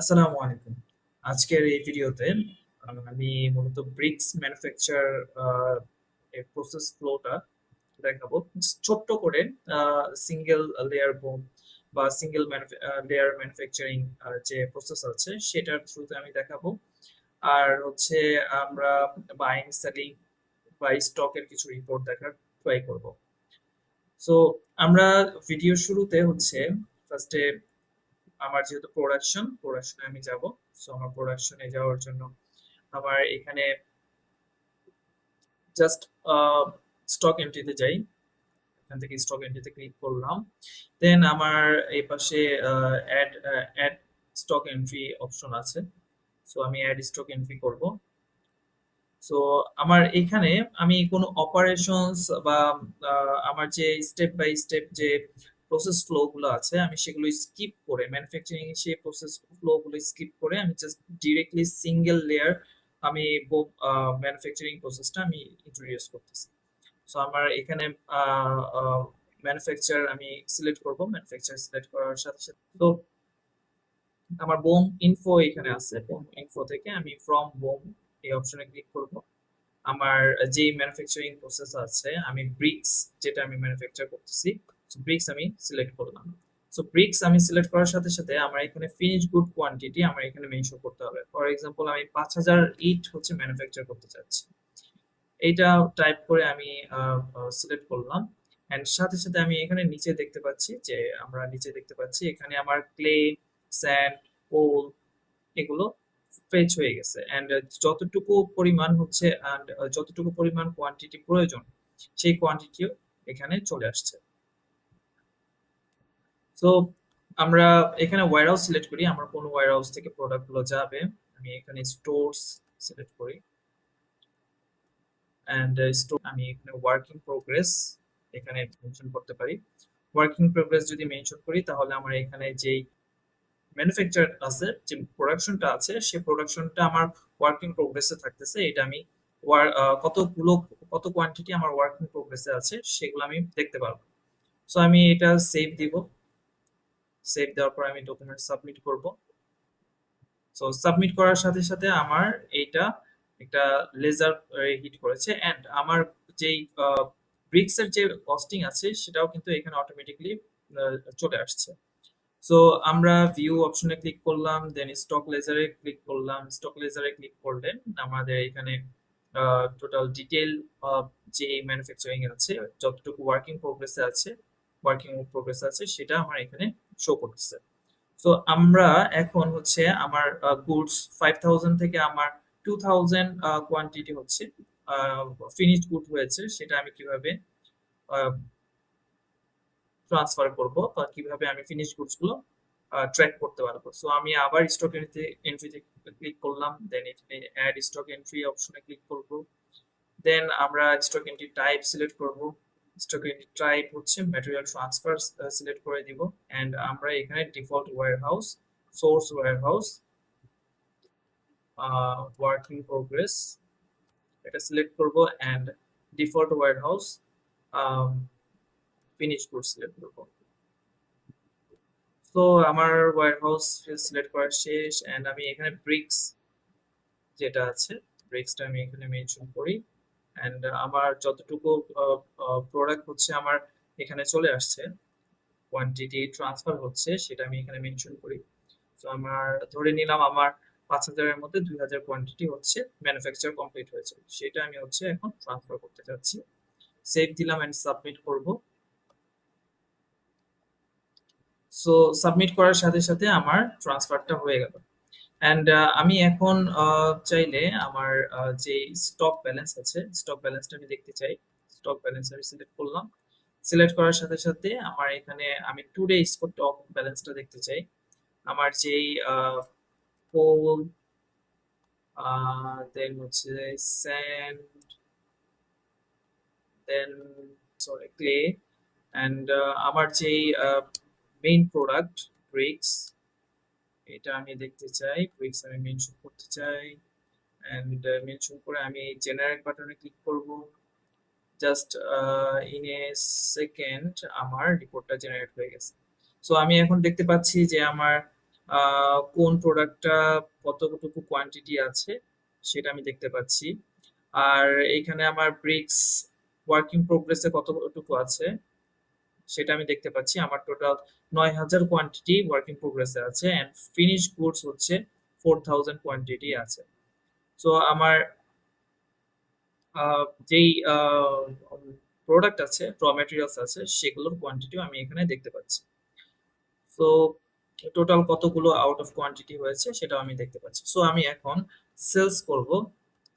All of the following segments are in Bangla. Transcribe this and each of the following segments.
আসসালামু আলাইকুম। আজকের এই ভিডিওতে আমি মূলত ব্রিক্স ম্যানুফ্যাকচার এর প্রসেস ফ্লোটা দেখাবো। ছোট্ট করে সিঙ্গেল লেয়ার বোম বা সিঙ্গেল লেয়ার ম্যানুফ্যাকচারিং যে প্রসেস আছে সেটার থ্রুতে আমি দেখাবো। আর হচ্ছে আমরা বাইং, সেলিং বা স্টকের কিছু রিপোর্ট দেখার ট্রাই করব। সো আমরা ভিডিও শুরুতে হচ্ছে ফার্স্টে আমার যেহেতু প্রোডাকশনে আমি যাব। সো আমার প্রোডাকশনে যাওয়ার জন্য আমার এখানে জাস্ট স্টক এন্ট্রিতে যাই। এখান থেকে স্টক এন্ট্রিতে ক্লিক করলাম। দেন আমার এই পাশে add add stock entry option আছে। সো আমি অ্যাড স্টক এন্ট্রি করব। সো আমার এখানে আমি কোনো অপারেশনস বা আমার যে স্টেপ বাই স্টেপ যে প্রসেস ফ্লো গুলো আছে আমি সেগুলো স্কিপ করে ম্যানুফ্যাকচারিং সেই প্রসেস ফ্লো গুলো স্কিপ করে আমি জাস্ট ডিরেক্টলি সিঙ্গেল লেয়ার আমি ম্যানুফ্যাকচারিং প্রসেসটা আমি ইন্ট্রোডিউস করতেছি। সো আমার এখানে ম্যানুফ্যাকচার আমি সিলেক্ট করব। ম্যানুফ্যাকচার সিলেক্ট করার সাথে সাথে তো আমার বোম ইনফো এখানে আছে। বোম ইনফো থেকে আমি ফ্রম বোম এই অপশনে ক্লিক করব। আমার যে ম্যানুফ্যাকচারিং প্রসেস আছে আমি ব্রিক্স যেটা আমি ম্যানুফ্যাকচার করতেছি, সো ব্রিক্স আমি সিলেক্ট করলাম। সো ব্রিক্স আমি সিলেক্ট করার সাথে সাথে আমার এখানে ফিনিশ গুড কোয়ান্টিটি আমার এখানে মেনশন করতে হবে। ফর এক্সাম্পল আমি 5000 ইট হচ্ছে ম্যানুফ্যাকচার করতে চাচ্ছি, এইটা টাইপ করে আমি সিলেক্ট করলাম। এন্ড সাথে সাথে আমি এখানে নিচে দেখতে পাচ্ছি যে আমরা নিচে দেখতে পাচ্ছি এখানে আমার ক্লে, স্যান্ড, কোল এগুলো ফেচ হয়ে গেছে। এন্ড যতটুকু পরিমাণ হচ্ছে and যতটুকু পরিমাণ কোয়ান্টিটি প্রয়োজন সেই কোয়ান্টিটিও এখানে চলে আসছে। সো আমরা এখানে ওয়্যারহাউস সিলেক্ট করি, আমরা কোন ওয়্যারহাউস থেকে প্রোডাক্ট গুলো যাবে। আমি এখানে স্টোরস সিলেক্ট করি এন্ড স্টোর আমি এখানে ওয়ার্কিং প্রোগ্রেস এখানে মেনশন করতে পারি। ওয়ার্কিং প্রোগ্রেস যদি মেনশন করি তাহলে আমার এখানে যেই ম্যানুফ্যাকচার আছে, যে প্রোডাকশনটা আছে সেই প্রোডাকশনটা আমার ওয়ার্কিং প্রোগ্রেসে থাকতেছে। এটা আমি কতগুলো কত কোয়ান্টিটি আমার ওয়ার্কিং প্রোগ্রেসে আছে সেগুলো আমি দেখতে পারবো। সো আমি এটা সেভ দিব। সেভ দেওয়ার পর আমি ডকুমেন্ট সাবমিট করব। সো সাবমিট করার সাথে সাথে আমার এইটা একটা লেজার হিট করেছে এন্ড আমার যেই ব্রিক্স এর যে কস্টিং আছে সেটাও কিন্তু এখানে অটোমেটিকলি চলে আসছে। সো আমরা ভিউ অপশনে ক্লিক করলাম, দেন স্টক লেজারে ক্লিক করলাম। স্টক লেজারে ক্লিক করলে আমাদের এখানে টোটাল ডিটেল যে ম্যানুফ্যাকচারিং আছে, যতটুকু ওয়ার্কিং প্রোগ্রেসে আছে সেটা আমার এখানে শো করতেছে। তো আমরা এখন হচ্ছে আমার গুডস 5000 থেকে আমার 2000 কোয়ান্টিটি হচ্ছে ফিনিশড গুড হয়েছে, সেটা আমি কিভাবে ট্রান্সফার করব বা কিভাবে আমি ফিনিশ গুডস গুলো ট্র্যাক করতে পারবো। সো আমি আবার স্টক এন্ট্রিতে ক্লিক করলাম, দেন এখানে অ্যাড স্টক এন্ট্রি অপশনে ক্লিক করব। দেন আমরা স্টক এন্ট্রি টাইপ সিলেক্ট করব। স্টক এন্ট্রি টাইপ হচ্ছে ম্যাটেরিয়াল ট্রান্সফার সিলেক্ট করে দিব। এন্ড আমরা এখানে default warehouse, source warehouse, work in progress এটা সিলেক্ট করব। And default warehouse finish good select করব। তো আমার ওয়্যারহাউস সিলেক্ট করা শেষ এন্ড আমি এখানে ব্রিক্স যেটা আছে ব্রিক্সটা আমি এখানে মেনশন করি। এন্ড আমার যতটুকু প্রোডাক্ট হচ্ছে আমার এখানে চলে আসছে, কোয়ান্টিটি ট্রান্সফার হচ্ছে সেটা আমি এখানে মেনশন করি। তো আমার ধরে নিলাম আমার 5000 এর মধ্যে 2000 কোয়ান্টিটি হচ্ছে ম্যানুফ্যাকচার কমপ্লিট হয়েছে, সেটা আমি হচ্ছে এখন ট্রান্সফার করতে যাচ্ছি। সেভ দিলাম এন্ড সাবমিট করব। সো সাবমিট করার সাথে সাথে আমার ট্রান্সফারটা হয়ে গেল। অ্যান্ড আমি এখন চাইলে আমার যে স্টক ব্যালেন্স আছে স্টক ব্যালেন্সটা আমি দেখতে চাই। স্টক ব্যালেন্স আমি সিলেক্ট করলাম। সিলেক্ট করার সাথে সাথে আমার এখানে আমি টুডে স্টক ব্যালেন্সটা দেখতে চাই। আমার যেই কোল, দেন হচ্ছে sand, then sorry clay and আমার যেই মেইন প্রোডাক্ট ব্রিক্স, এটা আমি দেখতে চাই। ব্রিক্স আমি মেনশন করতে চাই এন্ড মেনশন করে আমি জেনারেট বাটনে ক্লিক করব। জাস্ট ইন এ সেকেন্ড আমার রিপোর্টটা জেনারেট হয়ে গেছে। সো আমি এখন দেখতে পাচ্ছি যে আমার কোন প্রোডাক্টটা কতটুকু কোয়ান্টিটি আছে সেটা আমি দেখতে পাচ্ছি। আর এখানে আমার ব্রিক্স ওয়ার্কিং প্রোগ্রেসে কতটুকু আছে সেটা আমি দেখতে পাচ্ছি। আমার টোটাল 9,000 কোয়ান্টিটি ওয়ার্কিং প্রোগ্রেসে আছে এন্ড ফিনিশ গুডস হচ্ছে 4,000 কোয়ান্টিটি আছে। সো আমার যেই প্রোডাক্ট আছে, র মেটেরিয়ালস আছে, সেগুলোর কোয়ান্টিটিও আমি এখানে দেখতে পাচ্ছি। সো টোটাল কতগুলো আউট অফ কোয়ান্টিটি হয়েছে সেটাও আমি দেখতে পাচ্ছি। সো আমি এখন সেলস করব।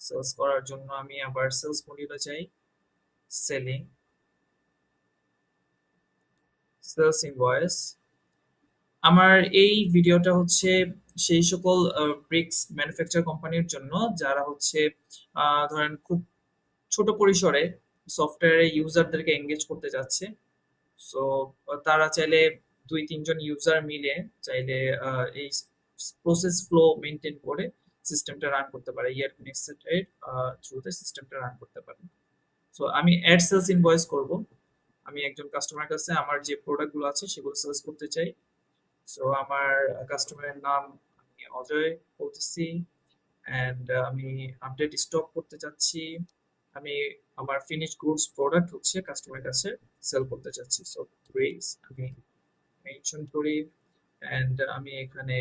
সেলস করার জন্য আমি আবার সেলস মডিউলে যাই, সেলিং, সেলস ইনভয়েস। আমার এই ভিডিওটা হচ্ছে সেই সকল ব্রিক্স ম্যানুফ্যাকচার কোম্পানির জন্য যারা হচ্ছে ধরেন খুব ছোট পরিসরে সফটওয়্যারে ইউজারদেরকে এঙ্গেজ করতে যাচ্ছে। সো তারা চাইলে 2-3 জন ইউজার মিলে চাইলে এই প্রসেস ফ্লো মেনটেন করে সিস্টেমটা রান করতে পারে, ইয়ার কানেক্টেড থ্রুতে সিস্টেমটা রান করতে পারে। সো আমি অ্যাড সেলস ইনভয়েস করব। আমি একজন কাস্টমার কাছে আমার যে প্রোডাক্টগুলো আছে সেগুলো সেলস করতে চাই। সো আমার কাস্টমারের নাম আমি অজয় বলতেছি, অ্যান্ড আমি আপডেট স্টক করতে চাচ্ছি। আমি আমার ফিনিশ গুডস প্রোডাক্ট হচ্ছে কাস্টমারের কাছে সেল করতে চাচ্ছি। সো ব্রিক্স আমি মেনশন করি, অ্যান্ড আমি এখানে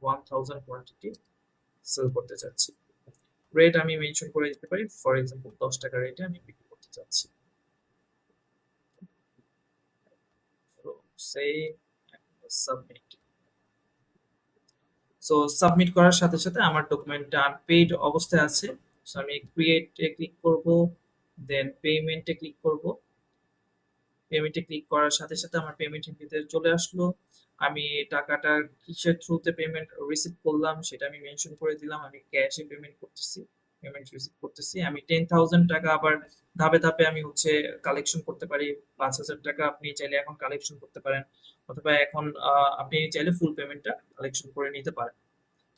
1,000 কোয়ান্টিটি সেল করতে চাচ্ছি। রেট আমি মেনশন করে দিতে পারি, ফর এক্সাম্পল 10 টাকা রেটে আমি বিক্রি করতে চাচ্ছি। So save and submit. So submit করার সাথে সাথে আমার ডকুমেন্টটা আনপেইড অবস্থায় আছে। সো আমি ক্রিয়েটে ক্লিক করব, দেন পেমেন্টে ক্লিক করব। পেমেন্টে ক্লিক করার সাথে সাথে আমার পেমেন্টের ভিতরে চলে আসলো। আমি টাকাটা কিসের থ্রুতে পেমেন্ট রিসিভ করলাম সেটা আমি মেনশন করে দিলাম। আমি ক্যাশে পেমেন্ট করতেছি, পেমেন্ট রিসিভ করতেছি। আমি 10,000 টাকা আবার ধাপে ধাপে আমি হচ্ছে কালেকশন করতে পারি। 5,000 টাকা আপনি চাইলে এখন কালেকশন করতে পারেন, অথবা এখন আপনি চাইলে ফুল পেমেন্টটা কালেকশন করে নিতে পারেন।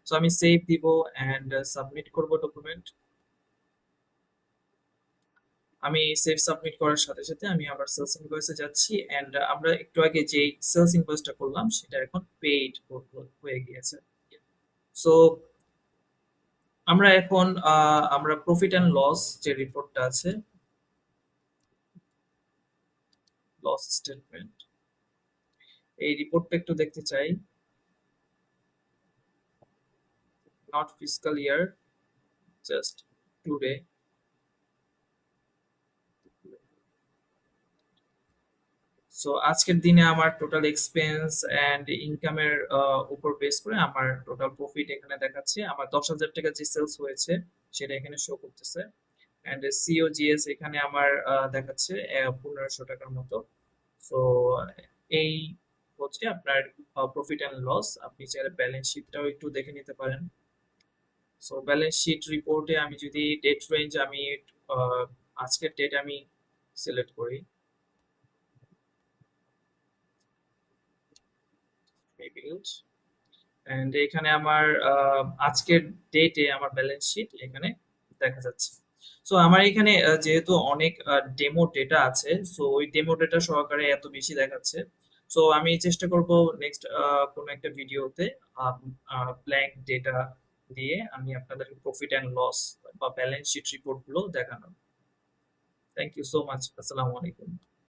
সো আমি সেভ দিব অ্যান্ড সাবমিট করব ডকুমেন্ট। আমি সেভ সাবমিট করার সাথে সাথে আমি আবার সেলস ইনভয়েসে যাচ্ছি, এন্ড আমরা একটু আগে যে সেলস ইনভয়েসটা করলাম সেটা এখন পেইড হয়ে গিয়েছে। সো আমরা এখন আমরা প্রফিট এন্ড লস যে রিপোর্টটা আছে, লস স্টেটমেন্ট, এই রিপোর্টটা একটু দেখতে চাই। Not fiscal year, just today. So আজকের দিনে আমার টোটাল এক্সপেন্স এন্ড ইনকামের উপর বেস করে আমার টোটাল প্রফিট এখানে দেখাচ্ছে। আমার 10,000 টাকা যে সেলস হয়েছে সেটা এখানে শো করতেছে, এন্ড সিওজিএস এখানে আমার দেখাচ্ছে 1,500 টাকার মতো। সো এই হচ্ছে আপনার প্রফিট এন্ড লস। আপনি চাইলে ব্যালেন্স শিটটাও একটু দেখে নিতে পারেন। সো ব্যালেন্স শিট রিপোর্টে আমি যদি ডেট রেঞ্জ আমি আহ, আজকের ডেট আমি সিলেক্ট করি, এন্ড এখানে আমার আজকের ডেটে আমার ব্যালেন্স শিট এখানে দেখা যাচ্ছে। সো আমার এখানে যেহেতু অনেক ডেমো ডেটা আছে, সো ওই ডেমো ডেটা সহকারে এত বেশি দেখাচ্ছে। সো আমি চেষ্টা করব নেক্সট কোনো একটা ভিডিওতে ব্ল্যাঙ্ক ডেটা দিয়ে আমি আপনাদের প্রফিট অ্যান্ড লস বা ব্যালেন্স শিট রিপোর্ট গুলো দেখানো। Thank you so much. আসসালামু আলাইকুম।